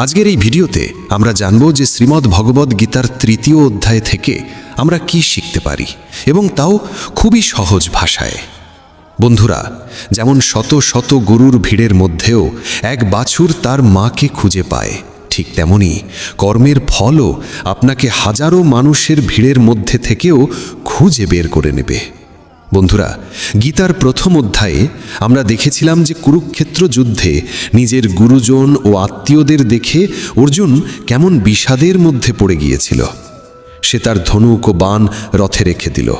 আজকের এই ভিডিওতে আমরা জানব যে শ্রীমদ্ ভগবদ্ গীতার ৩য় অধ্যায় থেকে আমরা কি শিখতে পারি, এবং তাও খুবই সহজ ভাষায়। বন্ধুরা, যেমন শত শত গরুর ভিড়ের মধ্যেও এক বাছুর তার মাকে খুঁজে পায়, ঠিক তেমনি কর্মের ফলও আপনাকে হাজারো মানুষের ভিড়ের মধ্যে থেকেও খুঁজে বের করে নেবে। বন্ধুরা, গীতার প্রথম অধ্যায়ে আমরা দেখেছিলাম যে কুরুক্ষেত্র যুদ্ধে নিজের গুরুজন ও আত্মীয়দের দেখে অর্জুন কেমন বিষাদের মধ্যে পড়ে গিয়েছিল। সে তার ধনুক ও বাণ রথে রেখে দিল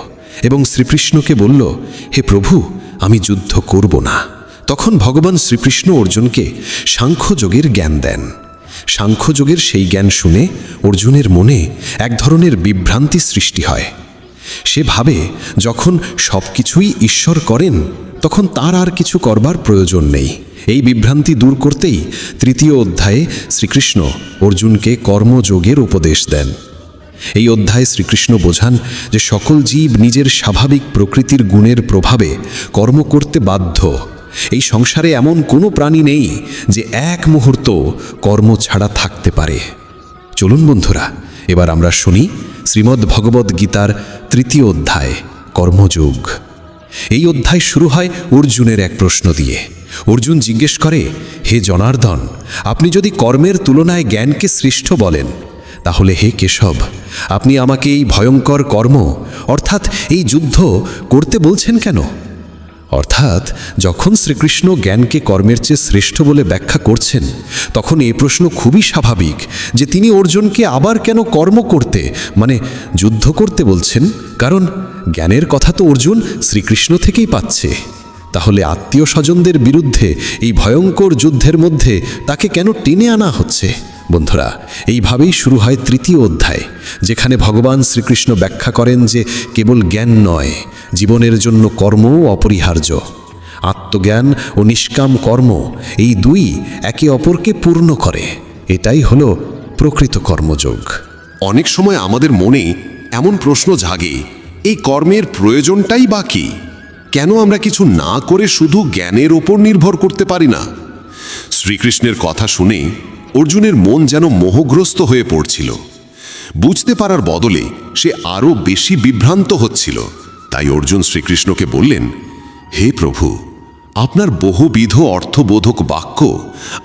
এবং শ্রীকৃষ্ণকে বলল, হে প্রভু, আমি যুদ্ধ করব না। তখন ভগবান শ্রীকৃষ্ণ অর্জুনকে সাংখ্যযোগের জ্ঞান দেন। সাংখ্যযোগের সেই জ্ঞান শুনে অর্জুনের মনে এক ধরনের বিভ্রান্তি সৃষ্টি হয়। সে ভাবে যখন সব কিছুই ঈশ্বর করেন তখন তার আর কিছু করবার প্রয়োজন নেই। এই বিভ্রান্তি দূর করতেই ৩য় অধ্যায়ে শ্রীকৃষ্ণ অর্জুনকে কর্মযোগের উপদেশ দেন। এই অধ্যায়ে শ্রীকৃষ্ণ বোঝান যে সকল জীব নিজের স্বাভাবিক প্রকৃতির গুণের প্রভাবে কর্ম করতে বাধ্য। এই সংসারে এমন কোনো প্রাণী নেই যে এক মুহূর্ত কর্ম ছাড়া থাকতে পারে। চলুন বন্ধুরা, এবার আমরা শুনি শ্রীমদ্ ভগবদ্ গীতার ৩য় অধ্যায় কর্মযোগ। এই অধ্যায় শুরু হয় অর্জুনের এক প্রশ্ন দিয়ে। অর্জুন জিজ্ঞেস করে, হে জনার্দন, আপনি যদি কর্মের তুলনায় জ্ঞানকে শ্রেষ্ঠ বলেন, তাহলে হে কেশব, আপনি আমাকে এই ভয়ঙ্কর কর্ম অর্থাৎ এই যুদ্ধ করতে বলছেন কেন? অর্থাৎ যখন শ্রীকৃষ্ণ জ্ঞানকে কর্মের চেয়ে শ্রেষ্ঠ বলে ব্যাখ্যা করছেন, তখন এই প্রশ্ন খুবই স্বাভাবিক যে তিনি অর্জুনকে আবার কেন কর্ম করতে যুদ্ধ করতে বলছেন। কারণ জ্ঞানের কথা তো অর্জুন শ্রীকৃষ্ণ থেকেই পাচ্ছে। তাহলে আত্মীয় স্বজনদের বিরুদ্ধে এই ভয়ঙ্কর যুদ্ধের মধ্যে তাকে কেন টেনে আনা হচ্ছে? বন্ধুরা, এইভাবেই শুরু হয় ৩য় অধ্যায়, যেখানে ভগবান শ্রীকৃষ্ণ ব্যাখ্যা করেন যে কেবল জ্ঞান নয়, জীবনের জন্য কর্মও অপরিহার্য। আত্মজ্ঞান ও নিষ্কাম কর্ম এই দুই একে অপরকে পূর্ণ করে। এটাই হলো প্রকৃত কর্মযোগ। অনেক সময় আমাদের মনে এমন প্রশ্ন জাগে, এই কর্মের প্রয়োজনটাই বা কি? কেন আমরা কিছু না করে শুধু জ্ঞানের ওপর নির্ভর করতে পারি না? শ্রীকৃষ্ণের কথা শুনে অর্জুনের মন যেন মোহগ্রস্ত হয়ে পড়ছিল। বুঝতে পারার বদলে সে আরও বেশি বিভ্রান্ত হচ্ছিল। তাই অর্জুন শ্রীকৃষ্ণকে বললেন, হে প্রভু, আপনার বহুবিধ অর্থবোধক বাক্য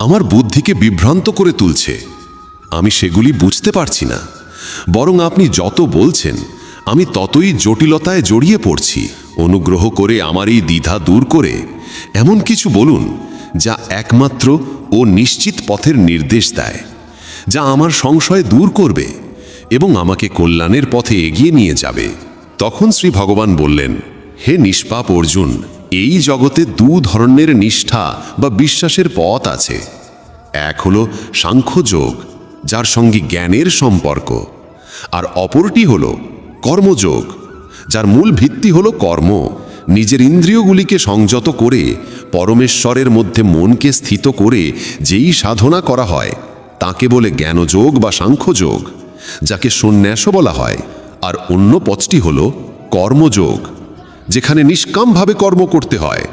আমার বুদ্ধিকে বিভ্রান্ত করে তুলছে। আমি সেগুলি বুঝতে পারছি না। বরং আপনি যত বলছেন আমি ততই জটিলতায় জড়িয়ে পড়ছি। অনুগ্রহ করে আমার এই দ্বিধা দূর করে এমন কিছু বলুন যা একমাত্র ও নিশ্চিত পথের নির্দেশ দেয়, যা আমার সংশয় দূর করবে এবং আমাকে কল্যাণের পথে এগিয়ে নিয়ে যাবে। তখন শ্রী ভগবান বললেন, হে নিষ্পাপ অর্জুন, এই জগতে দু ধরনের নিষ্ঠা বা বিশ্বাসের পথ আছে। এক হলো সাংখ্যযোগ, যার সঙ্গে জ্ঞানের সম্পর্ক, আর অপরটি হলো কর্মযোগ, যার মূল ভিত্তি হলো কর্ম। নিজের ইন্দ্রিয়গুলিকে সংযত করে পরমেশ্বরের মধ্যে মনকে স্থিত করে যেই সাধনা করা হয় তাকে বলে জ্ঞানযোগ বা সাংখ্যযোগ, যাকে সন্ন্যাসও বলা হয়। আর অন্য পথটি হলো কর্মযোগ, যেখানে নিষ্কামভাবে কর্ম করতে হয়,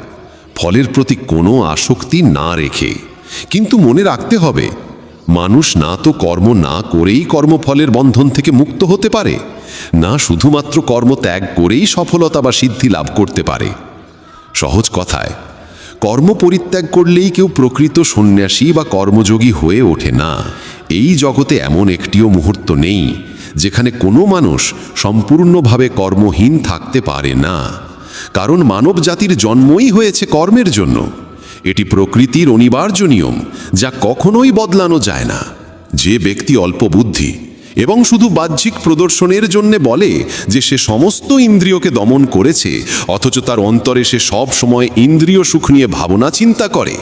ফলের প্রতি কোনো আসক্তি না রেখে। কিন্তু মনে রাখতে হবে, মানুষ না তো কর্ম না করেই কর্মফলের বন্ধন থেকে মুক্ত হতে পারে, না শুধুমাত্র কর্ম ত্যাগ করেই সফলতা বা সিদ্ধি লাভ করতে পারে। সহজ কথায়, কর্ম পরিত্যাগ করলেই কেউ প্রকৃত সন্ন্যাসী বা কর্মযোগী হয়ে ওঠে না। এই জগতে এমন একটিও মুহূর্ত নেই যেখানে কোনো মানুষ সম্পূর্ণভাবে কর্মহীন থাকতে পারে না। কারণ মানব জাতির জন্মই হয়েছে কর্মের জন্য। এটি প্রকৃতির অনিবার্য নিয়ম, যা কখনোই বদলানো যায় না। যে ব্যক্তি অল্প বুদ্ধি এবং শুধু বাহ্যিক প্রদর্শনের জন্য বলে যে সে সমস্ত ইন্দ্রিয়কে দমন করেছে, অথচ তার অন্তরে সে সব সময় ইন্দ্রিয় সুখ নিয়ে ভাবনা চিন্তা করে,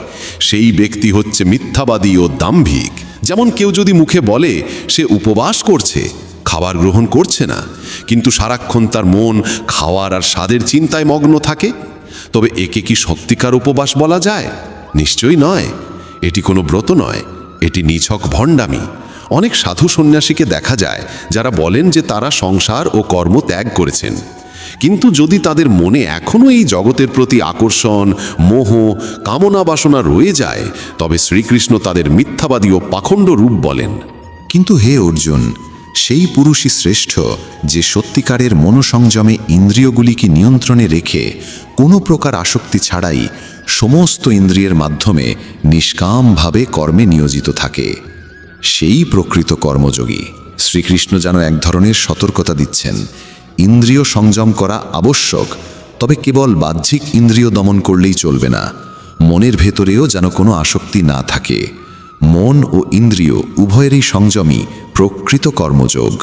সেই ব্যক্তি হচ্ছে মিথ্যাবাদী ও দাম্ভিক। যেমন কেউ যদি মুখে বলে সে উপবাস করছে, খাবার গ্রহণ করছে না, কিন্তু সারাক্ষণ তার মন খাওয়ার আর স্বাদের চিন্তায় মগ্ন থাকে, তবে একে কি সত্যিকার উপবাস বলা যায়? নিশ্চয়ই নয়। এটি কোনো ব্রত নয়, এটি নিছক ভণ্ডামি। অনেক সাধু সন্ন্যাসীকে দেখা যায় যারা বলেন যে তারা সংসার ও কর্ম ত্যাগ করেছেন, কিন্তু যদি তাদের মনে এখনও এই জগতের প্রতি আকর্ষণ, মোহ, কামনা বাসনা রয়ে যায়, তবে শ্রীকৃষ্ণ তাদের মিথ্যাবাদী ও পাখণ্ড রূপ বলেন। কিন্তু হে অর্জুন, সেই পুরুষই শ্রেষ্ঠ যে সত্যিকারের মনোসংযমে ইন্দ্রিয়গুলিকে নিয়ন্ত্রণে রেখে কোনো প্রকার আসক্তি ছাড়াই সমস্ত ইন্দ্রিয়ের মাধ্যমে নিষ্কামভাবে কর্মে নিয়োজিত থাকে। সেই প্রকৃত কর্মযোগী। শ্রীকৃষ্ণ যেন এক ধরনের সতর্কতা দিচ্ছেন, ইন্দ্রিয় সংযম করা আবশ্যক, তবে কেবল বাহ্যিক ইন্দ্রিয় দমন করলেই চলবে না, মনের ভেতরেও যেন কোনো আসক্তি না থাকে। মন ও ইন্দ্রিয় উভয়েরই সংযমই প্রকৃত কর্মযোগ।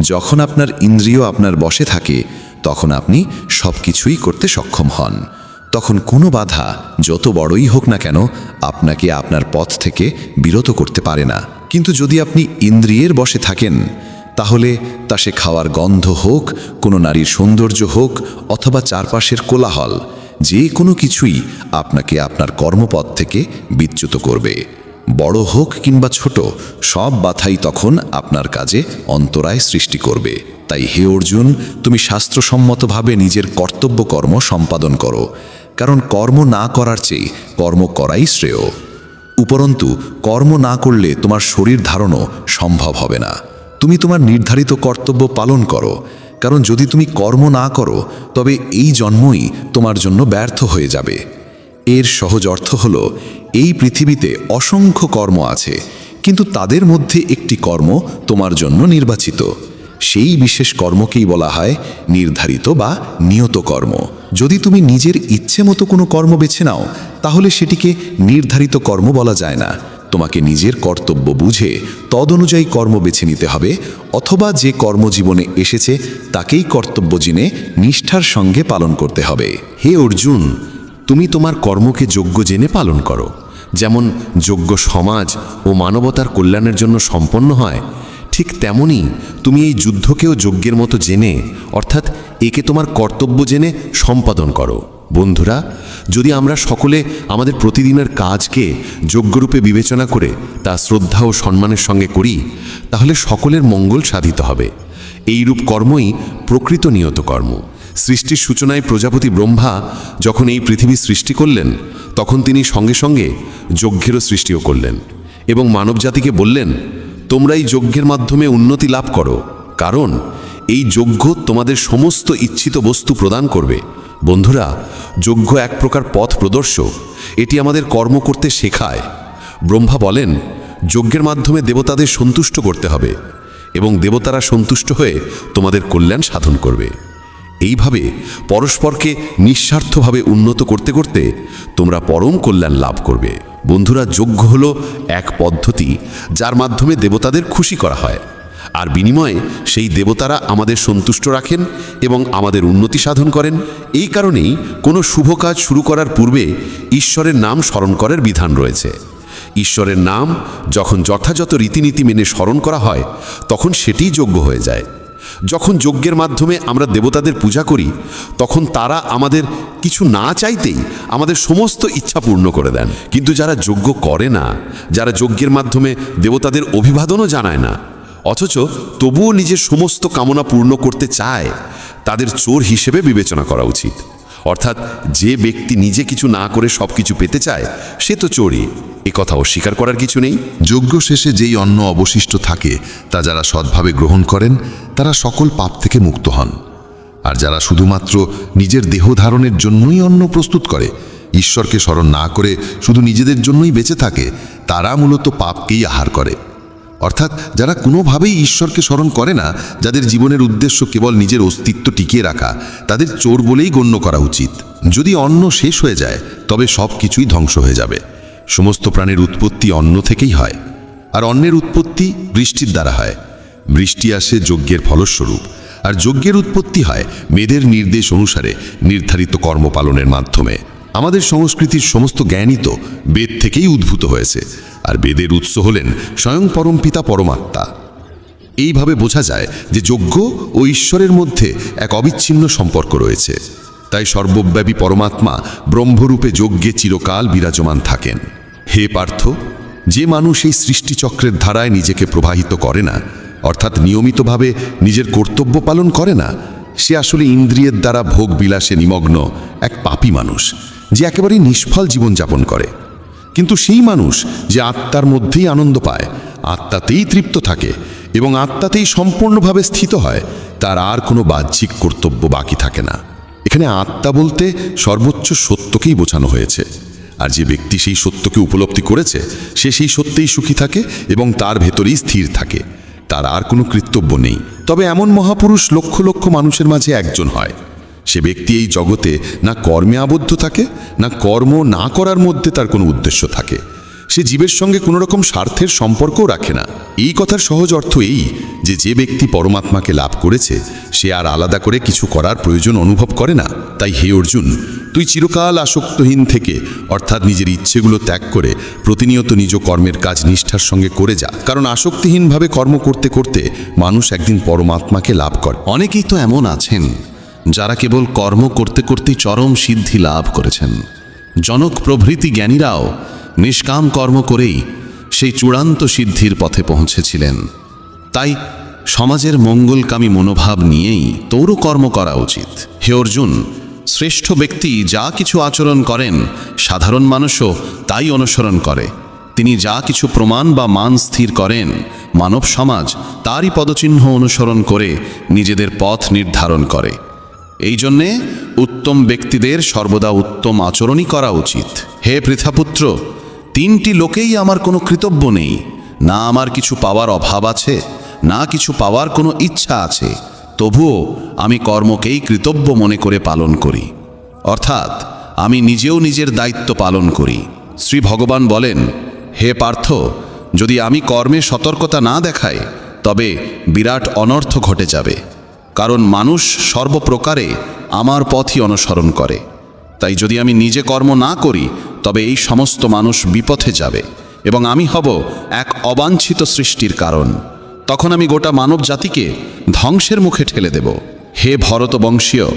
যখন আপনার ইন্দ্রিয় আপনার বশে থাকে, তখন আপনি সব কিছুই করতে সক্ষম হন। তখন কোনো বাধা যত বড়ই হোক না কেন আপনাকে আপনার পথ থেকে বিরত করতে পারে না। কিন্তু যদি আপনি ইন্দ্রিয়ের বশে থাকেন, তাহলে তা সে খাওয়ার গন্ধ হোক, কোনো নারীর সৌন্দর্য হোক, অথবা চারপাশের কোলাহল, যে কোনো কিছুই আপনাকে আপনার কর্মপথ থেকে বিচ্যুত করবে। বড় হোক কিংবা ছোট, সব বাধাই তখন আপনার কাজে অন্তরায় সৃষ্টি করবে। তাই হে অর্জুন, তুমি শাস্ত্রসম্মতভাবে নিজের কর্তব্য কর্ম সম্পাদন করো, কারণ কর্ম না করার চেয়ে কর্ম করাই শ্রেয়। উপরন্তু কর্ম না করলে তোমার শরীর ধারণও সম্ভব হবে না। তুমি তোমার নির্ধারিত কর্তব্য পালন করো, কারণ যদি তুমি কর্ম না করো তবে এই জন্মই তোমার জন্য ব্যর্থ হয়ে যাবে। এর সহজ অর্থ হলো, এই পৃথিবীতে অসংখ্য কর্ম আছে, কিন্তু তাদের মধ্যে একটি কর্ম তোমার জন্য নির্বাচিত। সেই বিশেষ কর্মকেই বলা হয় নির্ধারিত বা নিয়ত কর্ম। যদি তুমি নিজের ইচ্ছে মতো কোনো কর্ম বেছে নাও, তাহলে সেটিকে নির্ধারিত কর্ম বলা যায় না। তোমাকে নিজের কর্তব্য বুঝে তদনুযায়ী কর্ম বেছে নিতে হবে, অথবা যে কর্মজীবনে এসেছে তাকেই কর্তব্য জেনে নিষ্ঠার সঙ্গে পালন করতে হবে। হে অর্জুন, তুমি তোমার কর্মকে যোগ্য জেনে পালন করো। যেমন যোগ্য সমাজ ও মানবতার কল্যাণের জন্য সম্পন্ন হয়, ঠিক তেমনি তুমি এই যুদ্ধকেও যজ্ঞের মতো জেনে, অর্থাৎ একে তোমার কর্তব্য জেনে সম্পাদন করো। বন্ধুরা, যদি আমরা সকলে আমাদের প্রতিদিনের কাজকে যোগ্যরূপে বিবেচনা করে তা শ্রদ্ধা ও সম্মানের সঙ্গে করি, তাহলে সকলের মঙ্গল সাধিত হবে। এইরূপ কর্মই প্রকৃত নিয়ত কর্ম। সৃষ্টির সূচনায় প্রজাপতি ব্রহ্মা যখন এই পৃথিবী সৃষ্টি করলেন, তখন তিনি সঙ্গে সঙ্গে যজ্ঞেরও সৃষ্টিও করলেন এবং মানবজাতিকে বললেন, তোমরা এই যজ্ঞের মাধ্যমে উন্নতি লাভ করো, কারণ এই যজ্ঞ তোমাদের সমস্ত ইচ্ছিত বস্তু প্রদান করবে। বন্ধুরা, যজ্ঞ এক প্রকার পথ প্রদর্শক। এটি আমাদের কর্ম করতে শেখায়। ব্রহ্মা বলেন, যজ্ঞের মাধ্যমে দেবতাদের সন্তুষ্ট করতে হবে এবং দেবতারা সন্তুষ্ট হয়ে তোমাদের কল্যাণ সাধন করবে। এইভাবে পরস্পরকে নিঃস্বার্থভাবে উন্নত করতে করতে তোমরা পরম কল্যাণ লাভ করবে। বন্ধুরা, যজ্ঞ হলো এক পদ্ধতি যার মাধ্যমে দেবতাদের খুশি করা হয়, আর বিনিময়ে সেই দেবতারা আমাদের সন্তুষ্ট রাখেন এবং আমাদের উন্নতি সাধন করেন। এই কারণেই কোনো শুভ কাজ শুরু করার পূর্বে ঈশ্বরের নাম স্মরণ করার বিধান রয়েছে। ঈশ্বরের নাম যখন যথাযথ রীতিনীতি মেনে স্মরণ করা হয়, তখন সেটিই যজ্ঞ হয়ে যায়। যখন যজ্ঞের মাধ্যমে আমরা দেবতাদের পূজা করি, তখন তারা আমাদের কিছু না চাইতেই আমাদের সমস্ত ইচ্ছা পূর্ণ করে দেন। কিন্তু যারা যজ্ঞ করে না, যারা যজ্ঞের মাধ্যমে দেবতাদের অভিবাদনও জানায় না, অথচ তবুও নিজের সমস্ত কামনা পূর্ণ করতে চায়, তাদের চোর হিসেবে বিবেচনা করা উচিত। অর্থাৎ যে ব্যক্তি নিজে কিছু না করে সব কিছু পেতে চায়, সে তো চোরই। এ কথা অস্বীকার করার কিছু নেই। যজ্ঞ শেষে যেই অন্ন অবশিষ্ট থাকে, তা যারা সৎভাবে গ্রহণ করেন, তারা সকল পাপ থেকে মুক্ত হন। আর যারা শুধুমাত্র নিজের দেহ ধারণের জন্যই অন্ন প্রস্তুত করে, ঈশ্বরকে স্মরণ না করে শুধু নিজেদের জন্যই বেঁচে থাকে, তারা মূলত পাপকেই আহার করে। অর্থাৎ যারা কোনোভাবেই ঈশ্বরকে স্মরণ করে না, যাদের জীবনের উদ্দেশ্য কেবল নিজের অস্তিত্ব টিকিয়ে রাখা, তাদের চোর বলেই গণ্য করা উচিত। যদি অন্ন শেষ হয়ে যায়, তবে সব কিছুই ধ্বংস হয়ে যাবে। সমস্ত প্রাণের উৎপত্তি অন্ন থেকেই হয়, আর অন্নের উৎপত্তি বৃষ্টির দ্বারা হয়। বৃষ্টি আসে যজ্ঞের ফলস্বরূপ, আর যজ্ঞের উৎপত্তি হয় বেদের নির্দেশ অনুসারে নির্ধারিত কর্মপালনের মাধ্যমে। আমাদের সংস্কৃতির সমস্ত জ্ঞানই তো বেদ থেকেই উদ্ভূত হয়েছে, আর বেদের উৎস হলেন স্বয়ং পরমপিতা পরমাত্মা। এইভাবে বোঝা যায় যে যজ্ঞ ও ঈশ্বরের মধ্যে এক অবিচ্ছিন্ন সম্পর্ক রয়েছে। তাই সর্বব্যাপী পরমাত্মা ব্রহ্মরূপে যজ্ঞে চিরকাল বিরাজমান থাকেন। হে পার্থ, যে মানুষ এই সৃষ্টিচক্রের ধারায় নিজেকে প্রবাহিত করে না, অর্থাৎ নিয়মিতভাবে নিজের কর্তব্য পালন করে না, সে আসলে ইন্দ্রিয়ের দ্বারা ভোগ বিলাসে নিমগ্ন এক পাপী মানুষ, যে একেবারেই নিষ্ফল জীবনযাপন করে। কিন্তু সেই মানুষ যে আত্মার মধ্যেই আনন্দ পায়, আত্মাতেই তৃপ্ত থাকে এবং আত্মাতেই সম্পূর্ণভাবে স্থিত হয়, তার আর কোনো বাহ্যিক কর্তব্য বাকি থাকে না। এখানে আত্মা বলতে সর্বোচ্চ সত্যকেই বোঝানো হয়েছে। আর যে ব্যক্তি সেই সত্যকে উপলব্ধি করেছে, সে সেই সত্যেই সুখী থাকে এবং তার ভেতরেই স্থির থাকে। তার আর কোনো কর্তব্য নেই। তবে এমন মহাপুরুষ লক্ষ লক্ষ মানুষের মাঝে একজন হয়। সে ব্যক্তি এই জগতে না কর্মে আবদ্ধ থাকে, না কর্ম না করার মধ্যে তার কোনো উদ্দেশ্য থাকে। সে জীবের সঙ্গে কোনো রকম স্বার্থের সম্পর্কও রাখে না। এই কথার সহজ অর্থ এই যে, যে ব্যক্তি পরমাত্মাকে লাভ করেছে, সে আর আলাদা করে কিছু করার প্রয়োজন অনুভব করে না। তাই হে অর্জুন, তুই চিরকাল আসক্তহীন থেকে, অর্থাৎ নিজের ইচ্ছেগুলো ত্যাগ করে প্রতিনিয়ত নিজ কর্মের কাজ নিষ্ঠার সঙ্গে করে যা। কারণ আসক্তিহীনভাবে কর্ম করতে করতে মানুষ একদিন পরমাত্মাকে লাভ করে। অনেকেই তো এমন আছেন যারা কেবল কর্ম করতে করতেই চরম সিদ্ধি লাভ করেছেন। জনক প্রভৃতি জ্ঞানীরাও নিষ্কাম কর্ম করেই সেই চূড়ান্ত সিদ্ধির পথে পৌঁছেছিলেন। তাই সমাজের মঙ্গলকামী মনোভাব নিয়েই তোরও কর্ম করা উচিত। হে অর্জুন, শ্রেষ্ঠ ব্যক্তি যা কিছু আচরণ করেন, সাধারণ মানুষও তাই অনুসরণ করে। তিনি যা কিছু প্রমাণ বা মান স্থির করেন, মানব সমাজ তারই পদচিহ্ন অনুসরণ করে নিজেদের পথ নির্ধারণ করে। এই জন্যে উত্তম ব্যক্তিদের সর্বদা উত্তম আচরণই করা উচিত। হে পৃথাপুত্র, তিনটি লোকেই আমার কোনো কর্তব্য নেই। না আমার কিছু পাওয়ার অভাব আছে, না কিছু পাওয়ার কোনো ইচ্ছা আছে, তবুও আমি কর্মকেই কর্তব্য মনে করে পালন করি। অর্থাৎ আমি নিজেও নিজের দায়িত্ব পালন করি। শ্রী ভগবান বলেন, হে পার্থ, যদি আমি কর্মে সতর্কতা না দেখাই, তবে বিরাট অনর্থ ঘটে যাবে। কারণ মানুষ সর্বপ্রকারে আমার পথই অনুসরণ করে। তাই যদি আমি নিজে কর্ম না করি, তবে এই সমস্ত মানুষ বিপথে যাবে এবং আমি হব এক অবাঞ্ছিত সৃষ্টির কারণ। তখন আমি গোটা মানব জাতিকে ধ্বংসের মুখে ঠেলে দেব। হে ভরত বংশীয়,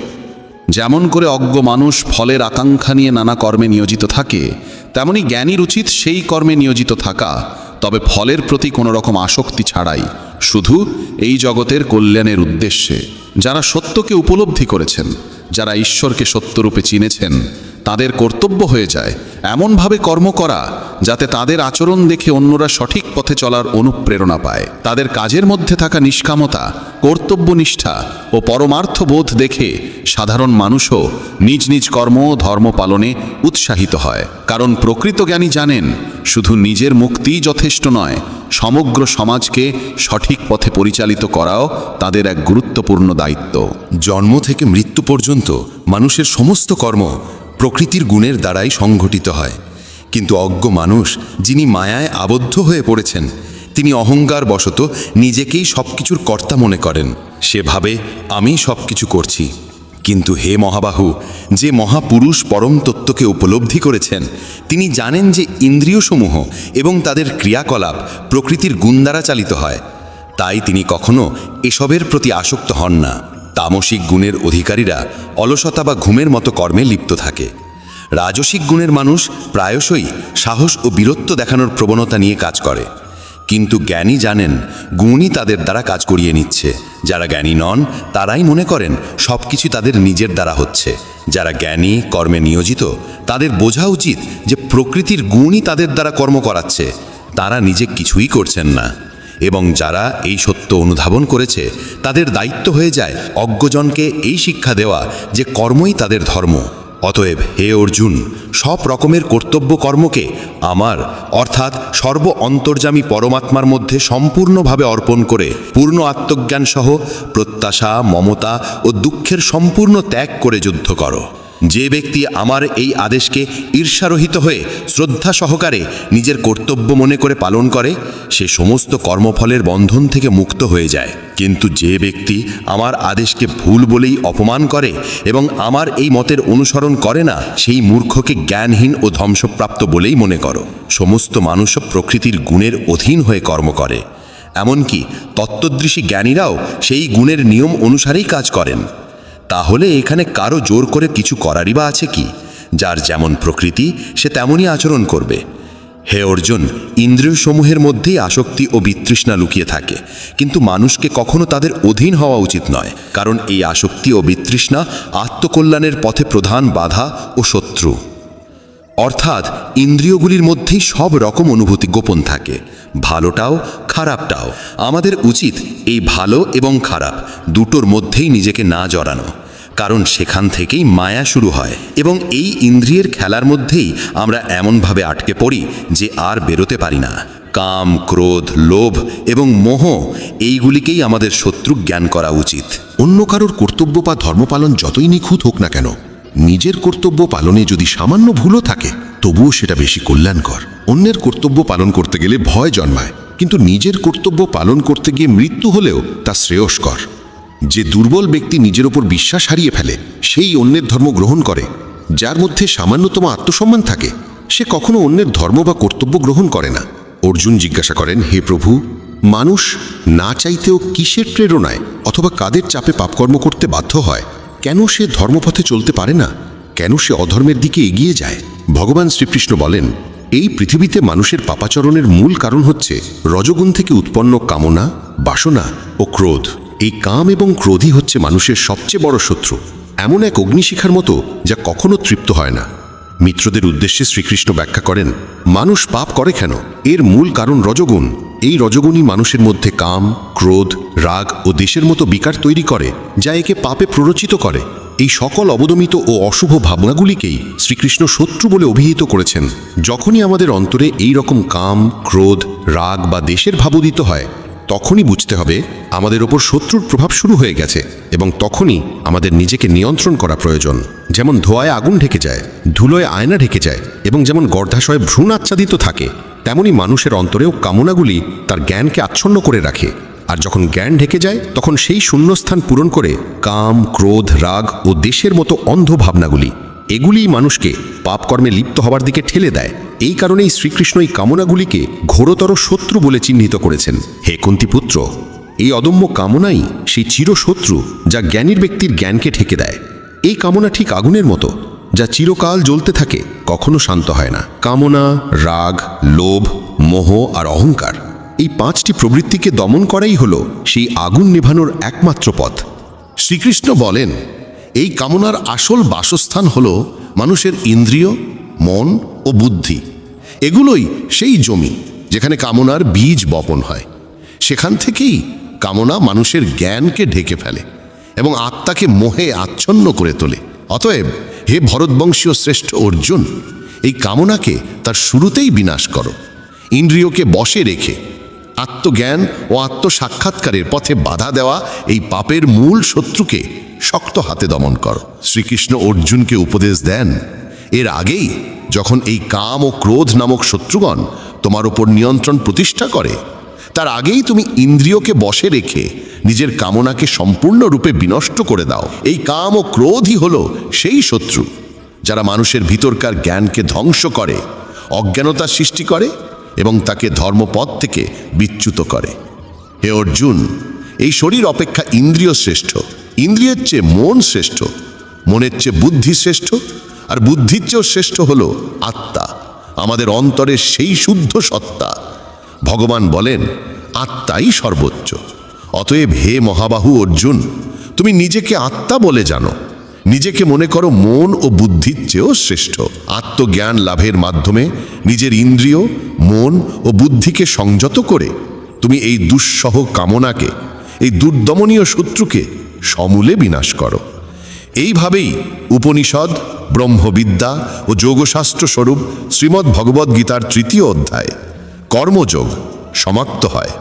যেমন করে অজ্ঞ মানুষ ফলের আকাঙ্ক্ষা নিয়ে নানা কর্মে নিয়োজিত থাকে, তেমনি জ্ঞানীর উচিত সেই কর্মে নিয়োজিত থাকা, তবে ফলের প্রতি কোনো রকম আসক্তি ছাড়াই, শুধু এই জগতের কল্যাণের উদ্দেশ্যে। যারা সত্যকে উপলব্ধি করেছেন, যারা ঈশ্বরকে সত্যরূপে চিনেছেন, তাদের কর্তব্য হয়ে যায় এমনভাবে কর্ম করা যাতে তাদের আচরণ দেখে অন্যরা সঠিক পথে চলার অনুপ্রেরণা পায়। তাদের কাজের মধ্যে থাকা নিষ্কামতা, কর্তব্যনিষ্ঠা ও পরমার্থ বোধ দেখে সাধারণ মানুষও নিজ নিজ কর্ম ও ধর্ম পালনে উৎসাহিত হয়। কারণ প্রকৃত জ্ঞানী জানেন, শুধু নিজের মুক্তিই যথেষ্ট নয়, সমগ্র সমাজকে সঠিক পথে পরিচালিত করাও তাদের এক গুরুত্বপূর্ণ দায়িত্ব। জন্ম থেকে মৃত্যু পর্যন্ত মানুষের সমস্ত কর্ম প্রকৃতির গুণের দ্বারাই সংঘটিত হয়। কিন্তু অজ্ঞ মানুষ, যিনি মায়ায় আবদ্ধ হয়ে পড়েছেন, তিনি অহংকার বশত নিজেকেই সবকিছুর কর্তা মনে করেন। সে ভাবে আমি সবকিছু করছি। কিন্তু হে মহাবাহু, যে মহাপুরুষ পরম তত্ত্বকে উপলব্ধি করেছেন, তিনি জানেন যে ইন্দ্রিয়সমূহ এবং তাদের ক্রিয়াকলাপ প্রকৃতির গুণ দ্বারা চালিত হয়। তাই তিনি কখনো এসবের প্রতি আসক্ত হন না। তামসিক গুণের অধিকারীরা অলসতা বা ঘুমের মতো কর্মে লিপ্ত থাকে। রাজসিক গুণের মানুষ প্রায়শই সাহস ও বীরত্ব দেখানোর প্রবণতা নিয়ে কাজ করে। কিন্তু জ্ঞানী জানেন, গুণই তাদের দ্বারা কাজ করিয়ে নিচ্ছে। যারা জ্ঞানী নন, তারাই মনে করেন সব কিছু তাদের নিজের দ্বারা হচ্ছে। যারা জ্ঞানী, কর্মে নিয়োজিত, তাদের বোঝা উচিত যে প্রকৃতির গুণই তাদের দ্বারা কর্ম করাচ্ছে, তারা নিজে কিছুই করছেন না। এবং যারা এই সত্য অনুধাবন করেছে, তাদের দায়িত্ব হয়ে যায় অজ্ঞজনকে এই শিক্ষা দেওয়া যে কর্মই তাদের ধর্ম। অতএব হে অর্জুন, সব রকমের কর্তব্য কর্মকে আমার অর্থাৎ সর্ব অন্তর্যামী পরমাত্মার মধ্যে সম্পূর্ণভাবে অর্পণ করে পূর্ণ আত্মজ্ঞান সহ প্রত্যাশা, মমতা ও দুঃখের সম্পূর্ণ ত্যাগ করে যুদ্ধ করো। যে ব্যক্তি আমার এই আদেশকে ঈর্ষারহিত হয়ে শ্রদ্ধা সহকারে নিজের কর্তব্য মনে করে পালন করে, সে সমস্ত কর্মফলের বন্ধন থেকে মুক্ত হয়ে যায়। কিন্তু যে ব্যক্তি আমার আদেশকে ভুল বলেই অপমান করে এবং আমার এই মতের অনুসরণ করে না, সেই মূর্খকে জ্ঞানহীন ও ধ্বংসপ্রাপ্ত বলেই মনে করো। সমস্ত মানুষও প্রকৃতির গুণের অধীন হয়ে কর্ম করে। এমনকি তত্ত্বদৃশী জ্ঞানীরাও সেই গুণের নিয়ম অনুসারেই কাজ করেন। তাহলে এখানে কারো জোর করে কিছু করারই বা আছে কি? যার যেমন প্রকৃতি, সে তেমনই আচরণ করবে। হে অর্জুন, ইন্দ্রিয়সমূহের মধ্যেই আসক্তি ও বিতৃষ্ণা লুকিয়ে থাকে, কিন্তু মানুষকে কখনো তাদের অধীন হওয়া উচিত নয়, কারণ এই আসক্তি ও বিতৃষ্ণা আত্মকল্যাণের পথে প্রধান বাধা ও শত্রু। অর্থাৎ ইন্দ্রিয়গুলির মধ্যেই সব রকম অনুভূতি গোপন থাকে, ভালোটাও খারাপটাও। আমাদের উচিত এই ভালো এবং খারাপ দুটোর মধ্যেই নিজেকে না জড়ানো, কারণ সেখান থেকেই মায়া শুরু হয়, এবং এই ইন্দ্রিয়ের খেলার মধ্যেই আমরা এমনভাবে আটকে পড়ি যে আর বেরোতে পারি না। কাম, ক্রোধ, লোভ এবং মোহ এইগুলিকেই আমাদের শত্রু জ্ঞান করা উচিত। অন্য কারোর কর্তব্য বা ধর্মপালন যতই নিখুঁত হোক না কেন, নিজের কর্তব্য পালনে যদি সামান্য ভুলও থাকে তবুও সেটা বেশি কল্যাণকর। অন্যের কর্তব্য পালন করতে গেলে ভয় জন্মায়, কিন্তু নিজের কর্তব্য পালন করতে গিয়ে মৃত্যু হলেও তা শ্রেয়স্কর। যে দুর্বল ব্যক্তি নিজের ওপর বিশ্বাস হারিয়ে ফেলে সেই অন্যের ধর্ম গ্রহণ করে। যার মধ্যে সামান্যতম আত্মসম্মান থাকে সে কখনো অন্যের ধর্ম বা কর্তব্য গ্রহণ করে না। অর্জুন জিজ্ঞাসা করেন, হে প্রভু, মানুষ না চাইতেও কিসের প্রেরণায় অথবা কাদের চাপে পাপকর্ম করতে বাধ্য হয়? কেন সে ধর্মপথে চলতে পারে না? কেন সে অধর্মের দিকে এগিয়ে যায়? ভগবান শ্রীকৃষ্ণ বলেন, এই পৃথিবীতে মানুষের পাপাচরণের মূল কারণ হচ্ছে রজগুণ থেকে উৎপন্ন কামনা, বাসনা ও ক্রোধ। এই কাম এবং ক্রোধই হচ্ছে মানুষের সবচেয়ে বড় শত্রু, এমন এক অগ্নিশিখার মতো যা কখনো তৃপ্ত হয় না। মিত্রদের উদ্দেশ্যে শ্রীকৃষ্ণ ব্যাখ্যা করেন, মানুষ পাপ করে কেন? এর মূল কারণ রজগুণ। এই রজগুণই মানুষের মধ্যে কাম, ক্রোধ, রাগ ও দ্বেষের মতো বিকার তৈরি করে, যা একে পাপে প্ররোচিত করে। এই সকল অবদমিত ও অশুভ ভাবনাগুলিকেই শ্রীকৃষ্ণ শত্রু বলে অভিহিত করেছেন। যখনই আমাদের অন্তরে এই রকম কাম, ক্রোধ, রাগ বা দ্বেষের ভাব উদিত হয়, তখনই বুঝতে হবে আমাদের ওপর শত্রুর প্রভাব শুরু হয়ে গেছে, এবং তখনই আমাদের নিজেকে নিয়ন্ত্রণ করা প্রয়োজন। যেমন ধোঁয়ায় আগুন ঢেকে যায়, ধুলোয় আয়না ঢেকে যায়, এবং যেমন গর্ধাশয়ে ভ্রূণ আচ্ছাদিত থাকে, তেমনি মানুষের অন্তরেও কামনাগুলি তার জ্ঞানকে আচ্ছন্ন করে রাখে। আর যখন জ্ঞান ঢেকে যায় তখন সেই শূন্যস্থান পূরণ করে কাম, ক্রোধ, রাগ ও দ্বেষের মতো অন্ধ ভাবনাগুলি, এগুলিই মানুষকে পাপকর্মে লিপ্ত হবার দিকে ঠেলে দেয়। এই কারণেই শ্রীকৃষ্ণ এই কামনাগুলিকে ঘোরতর শত্রু বলে চিহ্নিত করেছেন। হে কুন্তিপুত্র, এই অদম্য কামনাই সেই চিরশত্রু যা জ্ঞানীর ব্যক্তির জ্ঞানকে ঢেকে দেয়। এই কামনা ঠিক আগুনের মতো, যা চিরকাল জ্বলতে থাকে, কখনো শান্ত হয় না। কামনা, রাগ, লোভ, মোহ আর অহংকার, এই পাঁচটি প্রবৃত্তিকে দমন করাই হলো সেই আগুন নেভানোর একমাত্র পথ। শ্রীকৃষ্ণ বলেন, এই কামনার আসল বাসস্থান হল মানুষের ইন্দ্রিয়, মন ও বুদ্ধি। এগুলোই সেই জমি যেখানে কামনার বীজ বপন হয়। সেখান থেকেই কামনা মানুষের জ্ঞানকে ঢেকে ফেলে এবং আত্মাকে মোহে আচ্ছন্ন করে তোলে। অতএব হে ভরতবংশীয় শ্রেষ্ঠ অর্জুন, এই কামনাকে তার শুরুতেই বিনাশ করো। ইন্দ্রিয়কে বশে রেখে আত্মজ্ঞান ও আত্মসাক্ষাৎকারের পথে বাধা দেওয়া এই পাপের মূল শত্রুকে শক্ত হাতে দমন করো। শ্রীকৃষ্ণ অর্জুনকে উপদেশ দেন, এর আগেই যখন এই কাম ও ক্রোধ নামক শত্রুগণ তোমার উপর নিয়ন্ত্রণ প্রতিষ্ঠা করে, তার আগেই তুমি ইন্দ্রিয়কে বশে রেখে নিজের কামনাকে সম্পূর্ণরূপে বিনষ্ট করে দাও। এই কাম ও ক্রোধই হলো সেই শত্রু যারা মানুষের ভিতরকার জ্ঞানকে ধ্বংস করে, অজ্ঞানতা সৃষ্টি করে এবং তাকে ধর্মপথ থেকে বিচ্যুত করে। হে অর্জুন, এই শরীর অপেক্ষা ইন্দ্রিয় শ্রেষ্ঠ, ইন্দ্রিয়ের চেয়ে মন শ্রেষ্ঠ, মনের চেয়ে বুদ্ধি শ্রেষ্ঠ, আর বুদ্ধির চেয়েও শ্রেষ্ঠ হলো আত্মা, আমাদের অন্তরের সেই শুদ্ধ সত্তা। ভগবান বলেন, আত্মাই সর্বোচ্চ। অতএব হে মহাবাহু অর্জুন, তুমি নিজেকে আত্মা বলে জানো, নিজেকে মনে করো মন ও বুদ্ধির চেয়েও শ্রেষ্ঠ। আত্মজ্ঞান লাভের মাধ্যমে নিজের ইন্দ্রিয়, মন ও বুদ্ধিকে সংযত করে তুমি এই দুঃসহ কামনাকে, এই দুর্দমনীয় শত্রুকে সমূলে বিনাশ করো। এইভাবেই উপনিষদ, ব্রহ্মবিদ্যা ও যোগশাস্ত্র স্বরূপ শ্রীমদ্ ভগবদ্ গীতার 3য় অধ্যায় কর্মযোগ সমাপ্ত হয়,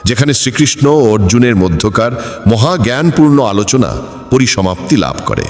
যেখানে শ্রীকৃষ্ণ ও অর্জুনের মধ্যকার মহাজ্ঞানপূর্ণ আলোচনা পরিসমাপ্তি লাভ করে।